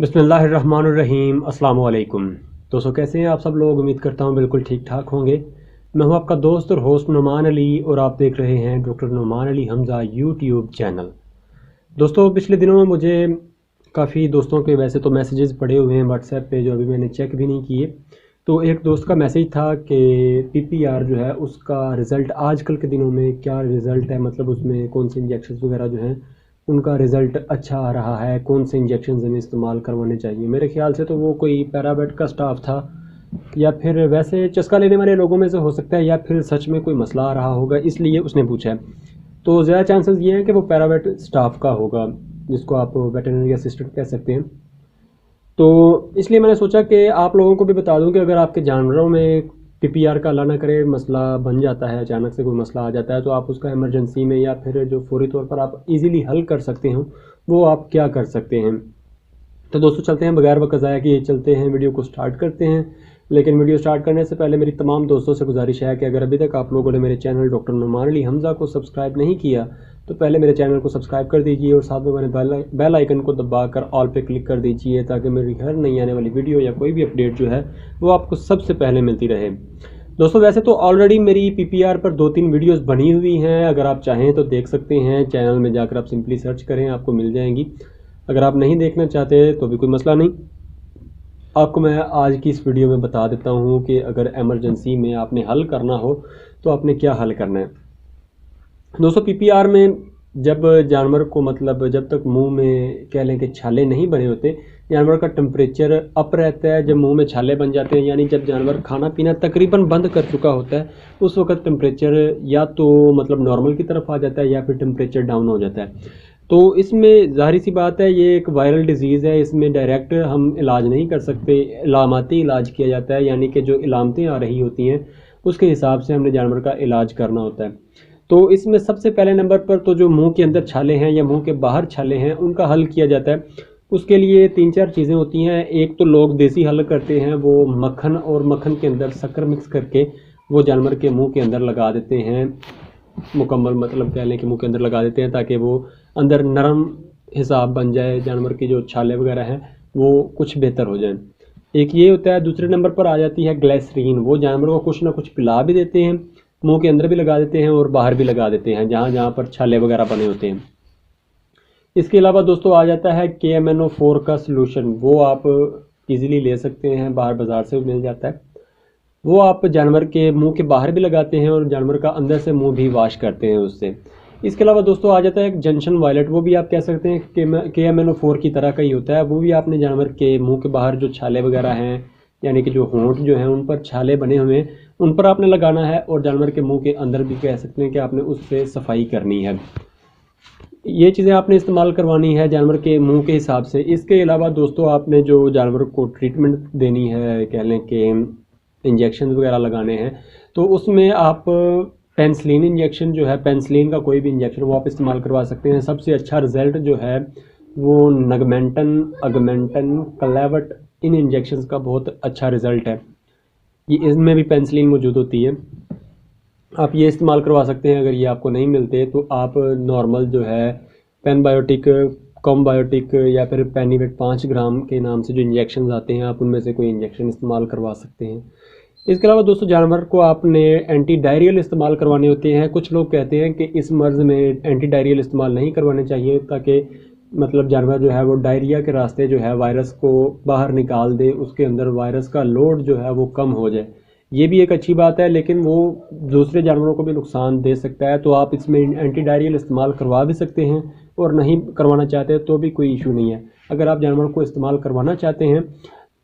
बिस्मिल्लाहिर्रहमानिर्रहीम। अस्सलाम वालेकुम दोस्तों, कैसे हैं आप सब लोग। उम्मीद करता हूं बिल्कुल ठीक ठाक होंगे। मैं हूं आपका दोस्त और होस्ट नुमान अली और आप देख रहे हैं doctor Numan Ali Hamza YouTube channel. दोस्तों, पिछले दिनों में मुझे काफ़ी दोस्तों के वैसे तो मैसेजेस पड़े हुए हैं व्हाट्सएप पे, जो अभी मैंने चेक भी नहीं किए। तो एक दोस्त का मैसेज था कि पीपीआर जो है उसका रिज़ल्ट आजकल के दिनों में क्या रिज़ल्ट है, मतलब उसमें कौन से इंजेक्शन वगैरह जो हैं उनका रिज़ल्ट अच्छा आ रहा है, कौन से इंजेक्शन हमें इस्तेमाल करवाने चाहिए। मेरे ख्याल से तो वो कोई पैरावेट का स्टाफ था, या फिर वैसे चस्का लेने वाले लोगों में से हो सकता है, या फिर सच में कोई मसला आ रहा होगा इसलिए उसने पूछा है। तो ज़्यादा चांसेस ये हैं कि वो पैरावेट स्टाफ का होगा, जिसको आप वेटरनरी असिस्टेंट कह सकते हैं। तो इसलिए मैंने सोचा कि आप लोगों को भी बता दूं कि अगर आपके जानवरों में पीपीआर का अल्लाह ना करे मसला बन जाता है, अचानक से कोई मसला आ जाता है, तो आप उसका इमरजेंसी में या फिर जो फौरी तौर पर आप इजीली हल कर सकते हो वो आप क्या कर सकते हैं। तो दोस्तों, चलते हैं बगैर वक्त ज़ाया किए, चलते हैं वीडियो को स्टार्ट करते हैं। लेकिन वीडियो स्टार्ट करने से पहले मेरी तमाम दोस्तों से गुजारिश है कि अगर अभी तक आप लोगों ने मेरे चैनल डॉक्टर नुमान अली हमज़ा को सब्सक्राइब नहीं किया तो पहले मेरे चैनल को सब्सक्राइब कर दीजिए और साथ में मैंने बेल आइकन को दबाकर ऑल पे क्लिक कर दीजिए, ताकि मेरी हर नई आने वाली वीडियो या कोई भी अपडेट जो है वो आपको सबसे पहले मिलती रहे। दोस्तों, वैसे तो ऑलरेडी मेरी पीपीआर पर 2-3 वीडियोस बनी हुई हैं, अगर आप चाहें तो देख सकते हैं। चैनल में जाकर आप सिंपली सर्च करें, आपको मिल जाएंगी। अगर आप नहीं देखना चाहते तो भी कोई मसला नहीं। आपको मैं आज की इस वीडियो में बता देता हूँ कि अगर इमरजेंसी में आपने हल करना हो तो आपने क्या हल करना है। दोस्तों, पीपीआर में जब जानवर को, मतलब जब तक मुंह में कह लें कि छाले नहीं बने होते, जानवर का टेम्परेचर अप रहता है। जब मुंह में छाले बन जाते हैं, यानी जब जानवर खाना पीना तकरीबन बंद कर चुका होता है, उस वक्त टेम्परेचर या तो मतलब नॉर्मल की तरफ आ जाता है या फिर टेम्परेचर डाउन हो जाता है। तो इसमें ज़ाहिर सी बात है, ये एक वायरल डिजीज़ है, इसमें डायरेक्ट हम इलाज नहीं कर सकते, इलामाती इलाज किया जाता है, यानी कि जो इलामतें आ रही होती हैं उसके हिसाब से हमने जानवर का इलाज करना होता है। तो इसमें सबसे पहले नंबर पर तो जो मुंह के अंदर छाले हैं या मुंह के बाहर छाले हैं उनका हल किया जाता है। उसके लिए 3-4 चीज़ें होती हैं। एक तो लोग देसी हल करते हैं, वो मक्खन और मक्खन के अंदर शक्कर मिक्स करके वो जानवर के मुंह के अंदर लगा देते हैं, मुकम्मल मतलब कह लें कि मुंह के अंदर लगा देते हैं, ताकि वो अंदर नरम हिसाब बन जाए, जानवर की जो छाले वगैरह हैं वो कुछ बेहतर हो जाए। एक ये होता है। दूसरे नंबर पर आ जाती है ग्लिसरीन। वो जानवर को कुछ ना कुछ पिला भी देते हैं, मुंह के अंदर भी लगा देते हैं और बाहर भी लगा देते हैं, जहाँ जहाँ पर छाले वगैरह बने होते हैं। इसके अलावा दोस्तों आ जाता है KMNO4 का सलूशन। वो आप इजीली ले सकते हैं, बाहर बाज़ार से मिल जाता है। वो आप जानवर के मुंह के बाहर भी लगाते हैं और जानवर का अंदर से मुंह भी वॉश करते हैं उससे। इसके अलावा दोस्तों आ जाता है एक जंक्शन वायलेट। वो भी आप कह सकते हैं KMNO4 की तरह का ही होता है। वो भी आपने जानवर के मुंह के बाहर जो छाले वगैरह हैं, यानी कि जो होंठ जो हैं उन पर छाले बने हुए हैं, उन पर आपने लगाना है, और जानवर के मुंह के अंदर भी कह सकते हैं कि आपने उससे सफाई करनी है। ये चीज़ें आपने इस्तेमाल करवानी है जानवर के मुंह के हिसाब से। इसके अलावा दोस्तों आपने जो जानवर को ट्रीटमेंट देनी है, कह लें कि इंजेक्शन वगैरह लगाने हैं, तो उसमें आप पेनिसिलिन इंजेक्शन जो है, पेनिसिलिन का कोई भी इंजेक्शन वो आप इस्तेमाल करवा सकते हैं। सबसे अच्छा रिज़ल्ट जो है वो नगमेंटन, अगमेंटन, क्लेवट, इन इंजेक्शंस का बहुत अच्छा रिज़ल्ट है। ये इसमें भी पेनिसिलिन मौजूद होती है, आप ये इस्तेमाल करवा सकते हैं। अगर ये आपको नहीं मिलते तो आप नॉर्मल जो है पेनबायोटिक, कॉम्बायोटिक या फिर पेनीवेट 5 ग्राम के नाम से जो इंजेक्शन आते हैं, आप उनमें से कोई इंजेक्शन इस्तेमाल करवा सकते हैं। इसके अलावा दोस्तों जानवर को आपने एंटी डायरियल इस्तेमाल करवाने होते हैं। कुछ लोग कहते हैं कि इस मर्ज़ में एंटी डायरियल इस्तेमाल नहीं करवाने चाहिए, ताकि मतलब जानवर जो है वो डायरिया के रास्ते जो है वायरस को बाहर निकाल दे, उसके अंदर वायरस का लोड जो है वो कम हो जाए। ये भी एक अच्छी बात है, लेकिन वो दूसरे जानवरों को भी नुकसान दे सकता है। तो आप इसमें एंटी डायरियल इस्तेमाल करवा भी सकते हैं, और नहीं करवाना चाहते तो भी कोई इशू नहीं है। अगर आप जानवर को इस्तेमाल करवाना चाहते हैं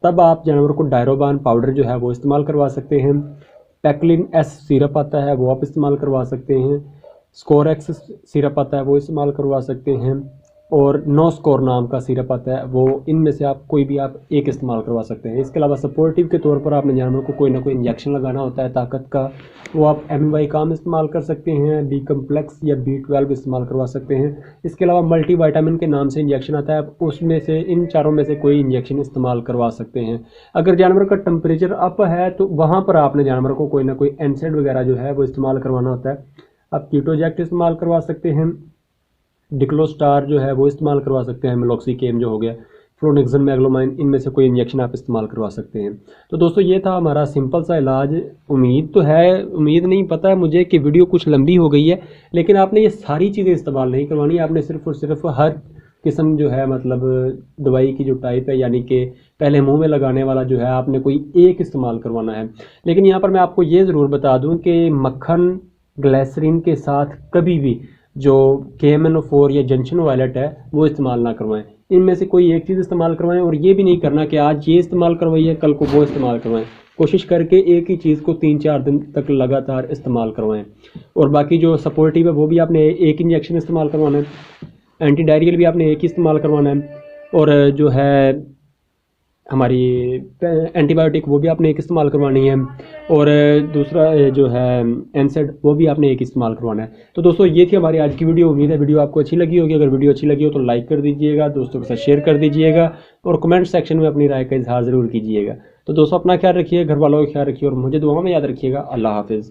तब आप जानवर को डायरोबान पाउडर जो है वो इस्तेमाल करवा सकते हैं। पैक्लिन एस सिरप आता है, वो आप इस्तेमाल करवा सकते हैं। स्कोरेक्स सिरप आता है, वो इस्तेमाल करवा सकते हैं। और नो स्कोर नाम का सिरप आता है, वो इनमें से आप कोई भी आप एक इस्तेमाल करवा सकते हैं। इसके अलावा सपोर्टिव के तौर पर आपने जानवर को कोई ना कोई इंजेक्शन लगाना होता है ताकत का, वो आप MY काम इस्तेमाल कर सकते हैं, B कम्प्लेक्स या B12 इस्तेमाल करवा सकते हैं। इसके अलावा मल्टी वाइटामिन के नाम से इंजेक्शन आता है, उसमें से इन चारों में से कोई इंजेक्शन इस्तेमाल करवा सकते हैं। अगर जानवर का टेम्परेचर अप है तो वहाँ पर आपने जानवर को कोई ना कोई NSAID वगैरह जो है वो इस्तेमाल करवाना होता है। आप कीटोजैक्ट इस्तेमाल करवा सकते हैं, डिक्लोस्टार जो है वो इस्तेमाल करवा सकते हैं, मेलॉक्सिकेम जो हो गया, फ्लोनेक्सन, मैग्लोमाइन, इनमें से कोई इंजेक्शन आप इस्तेमाल करवा सकते हैं। तो दोस्तों ये था हमारा सिंपल सा इलाज। उम्मीद नहीं, पता है मुझे कि वीडियो कुछ लंबी हो गई है, लेकिन आपने ये सारी चीज़ें इस्तेमाल नहीं करवानी। आपने सिर्फ और सिर्फ हर किस्म जो है मतलब दवाई की जो टाइप है, यानी कि पहले मुंह में लगाने वाला जो है आपने कोई एक इस्तेमाल करवाना है। लेकिन यहाँ पर मैं आपको ये ज़रूर बता दूँ कि मक्खन ग्लिसरीन के साथ कभी भी जो KMNO4 या जंक्शन वायलेट है वो इस्तेमाल ना करवाएं। इनमें से कोई एक चीज़ इस्तेमाल करवाएं, और ये भी नहीं करना कि आज ये इस्तेमाल करवाइए कल को वो इस्तेमाल करवाएं। कोशिश करके एक ही चीज़ को 3-4 दिन तक लगातार इस्तेमाल करवाएं। और बाकी जो सपोर्टिव है वो भी आपने एक इंजेक्शन इस्तेमाल करवाना है, एंटी डायरियल भी आपने एक ही इस्तेमाल करवाना है, और जो है हमारी एंटीबायोटिक वो भी आपने एक इस्तेमाल करवानी है, और दूसरा जो है एनसेड वो भी आपने एक इस्तेमाल करवाना है। तो दोस्तों ये थी हमारी आज की वीडियो। उम्मीद है वीडियो आपको अच्छी लगी होगी। अगर वीडियो अच्छी लगी हो तो लाइक कर दीजिएगा, दोस्तों के साथ शेयर कर दीजिएगा, और कमेंट सेक्शन में अपनी राय का इजहार ज़रूर कीजिएगा। तो दोस्तों अपना ख्याल रखिए, घर वालों का ख्याल रखिए, और मुझे दुआ में याद रखिएगा। अल्लाह हाफिज़।